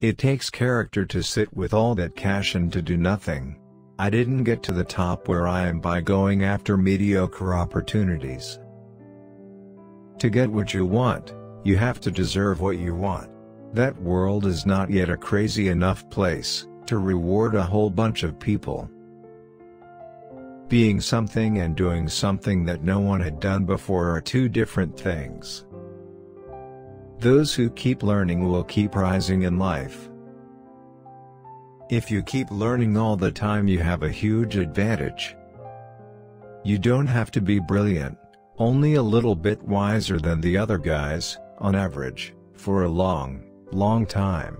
It takes character to sit with all that cash and to do nothing. I didn't get to the top where I am by going after mediocre opportunities. To get what you want, you have to deserve what you want. That world is not yet a crazy enough place to reward a whole bunch of people. Being something and doing something that no one had done before are two different things. Those who keep learning will keep rising in life. If you keep learning all the time, you have a huge advantage. You don't have to be brilliant, only a little bit wiser than the other guys, on average, for a long time.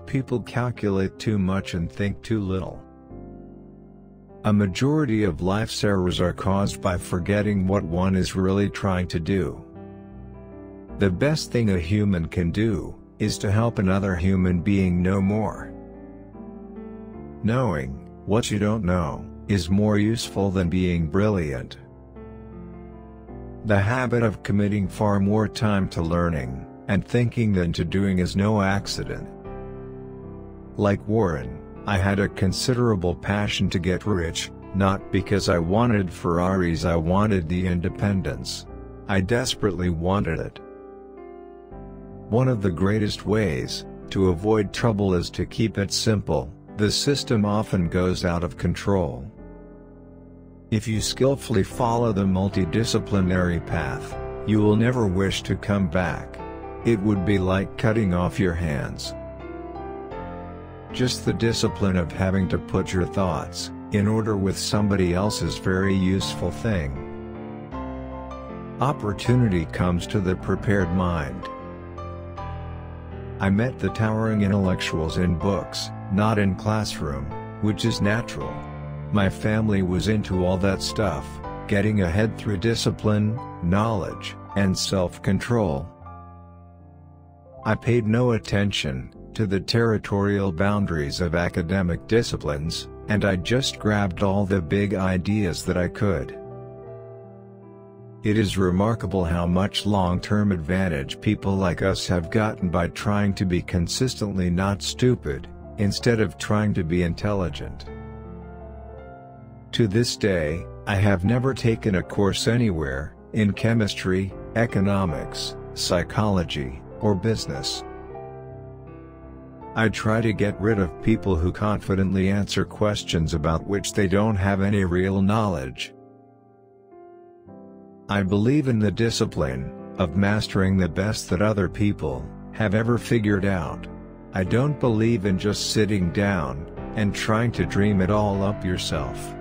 People calculate too much and think too little. A majority of life's errors are caused by forgetting what one is really trying to do. The best thing a human can do is to help another human being know more. Knowing what you don't know is more useful than being brilliant. The habit of committing far more time to learning and thinking than to doing is no accident. Like Warren, I had a considerable passion to get rich, not because I wanted Ferraris, I wanted the independence. I desperately wanted it. One of the greatest ways to avoid trouble is to keep it simple. The system often goes out of control. If you skillfully follow the multidisciplinary path, you will never wish to come back. It would be like cutting off your hands. Just the discipline of having to put your thoughts in order with somebody else's very useful thing. Opportunity comes to the prepared mind. I met the towering intellectuals in books, not in classroom, which is natural. My family was into all that stuff, getting ahead through discipline, knowledge, and self-control. I paid no attention to the territorial boundaries of academic disciplines, and I just grabbed all the big ideas that I could. It is remarkable how much long-term advantage people like us have gotten by trying to be consistently not stupid, instead of trying to be intelligent. To this day, I have never taken a course anywhere, in chemistry, economics, psychology, or business. I try to get rid of people who confidently answer questions about which they don't have any real knowledge. I believe in the discipline of mastering the best that other people have ever figured out. I don't believe in just sitting down and trying to dream it all up yourself.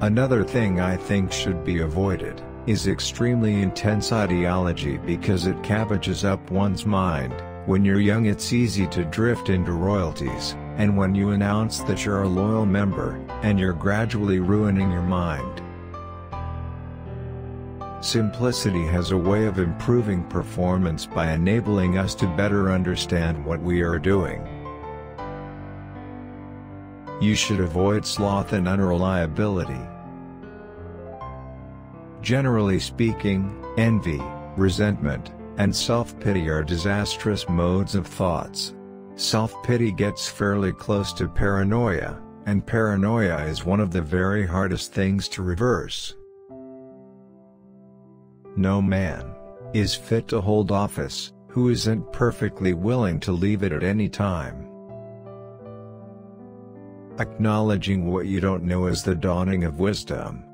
Another thing I think should be avoided is extremely intense ideology, because it cabbages up one's mind. When you're young, it's easy to drift into royalties, and when you announce that you're a loyal member, and you're gradually ruining your mind. Simplicity has a way of improving performance by enabling us to better understand what we are doing. You should avoid sloth and unreliability. Generally speaking, envy, resentment, and self-pity are disastrous modes of thoughts. Self-pity gets fairly close to paranoia, and paranoia is one of the very hardest things to reverse. No man is fit to hold office who isn't perfectly willing to leave it at any time. Acknowledging what you don't know is the dawning of wisdom.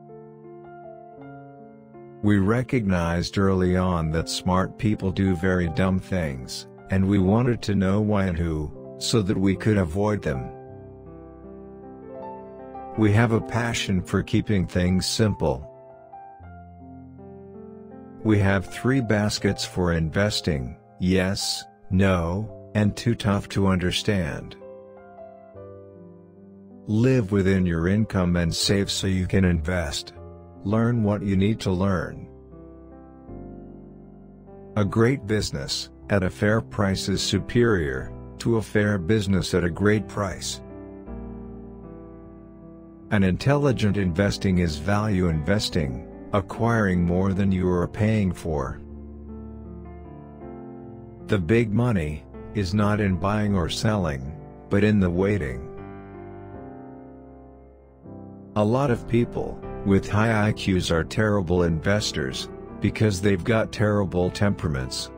We recognized early on that smart people do very dumb things, and we wanted to know why and who, so that we could avoid them. We have a passion for keeping things simple. We have 3 baskets for investing: yes, no, and too tough to understand. Live within your income and save so you can invest. Learn what you need to learn. A great business at a fair price is superior to a fair business at a great price. An intelligent investing is value investing, acquiring more than you are paying for. The big money is not in buying or selling, but in the waiting. A lot of people with high IQs are terrible investors because they've got terrible temperaments.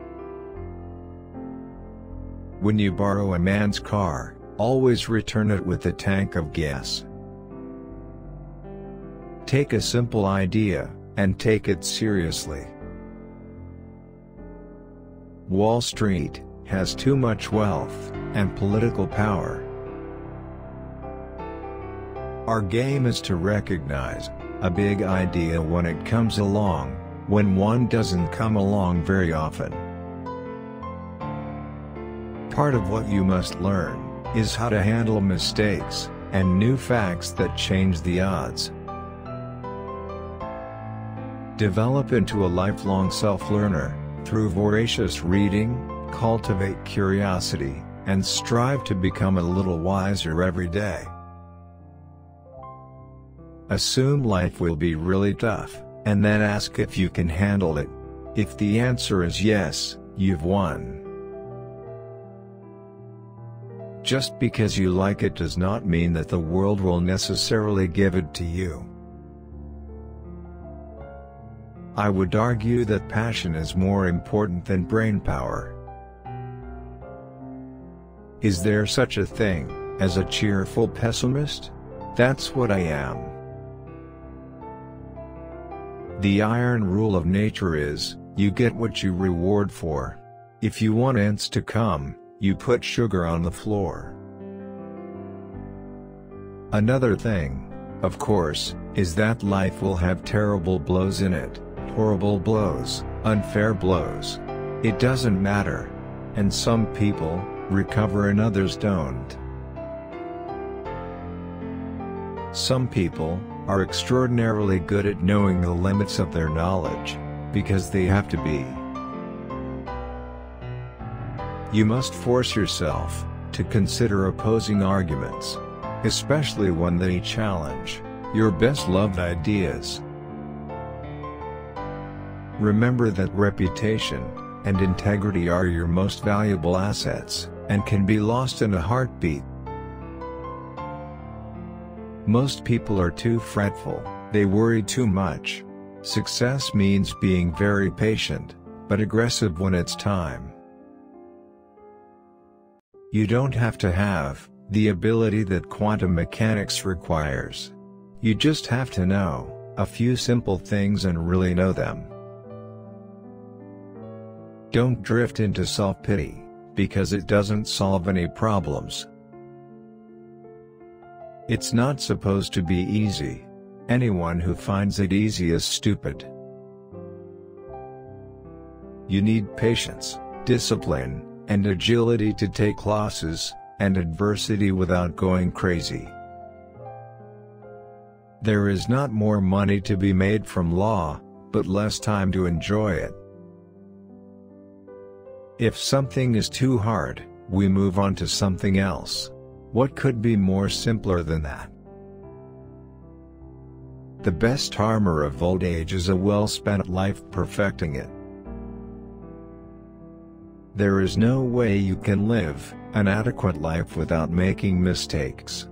When you borrow a man's car, always return it with a tank of gas. Take a simple idea and take it seriously. Wall Street has too much wealth and political power. Our game is to recognize a big idea when it comes along, when one doesn't come along very often. Part of what you must learn is how to handle mistakes and new facts that change the odds. Develop into a lifelong self-learner through voracious reading, cultivate curiosity, and strive to become a little wiser every day. Assume life will be really tough, and then ask if you can handle it. If the answer is yes, you've won. Just because you like it does not mean that the world will necessarily give it to you. I would argue that passion is more important than brainpower. Is there such a thing as a cheerful pessimist? That's what I am. The iron rule of nature is, you get what you reward for. If you want ants to come, you put sugar on the floor. Another thing, of course, is that life will have terrible blows in it, horrible blows, unfair blows. It doesn't matter. And some people recover and others don't. Some people are extraordinarily good at knowing the limits of their knowledge, because they have to be. You must force yourself to consider opposing arguments, especially when they challenge your best-loved ideas. Remember that reputation and integrity are your most valuable assets, and can be lost in a heartbeat. Most people are too fretful, they worry too much. Success means being very patient, but aggressive when it's time. You don't have to have the ability that quantum mechanics requires. You just have to know a few simple things and really know them. Don't drift into self-pity, because it doesn't solve any problems. It's not supposed to be easy. Anyone who finds it easy is stupid. You need patience, discipline, and agility to take losses and adversity without going crazy. There is not more money to be made from law, but less time to enjoy it. If something is too hard, we move on to something else. What could be more simpler than that? The best armor of old age is a well-spent life perfecting it. There is no way you can live an adequate life without making mistakes.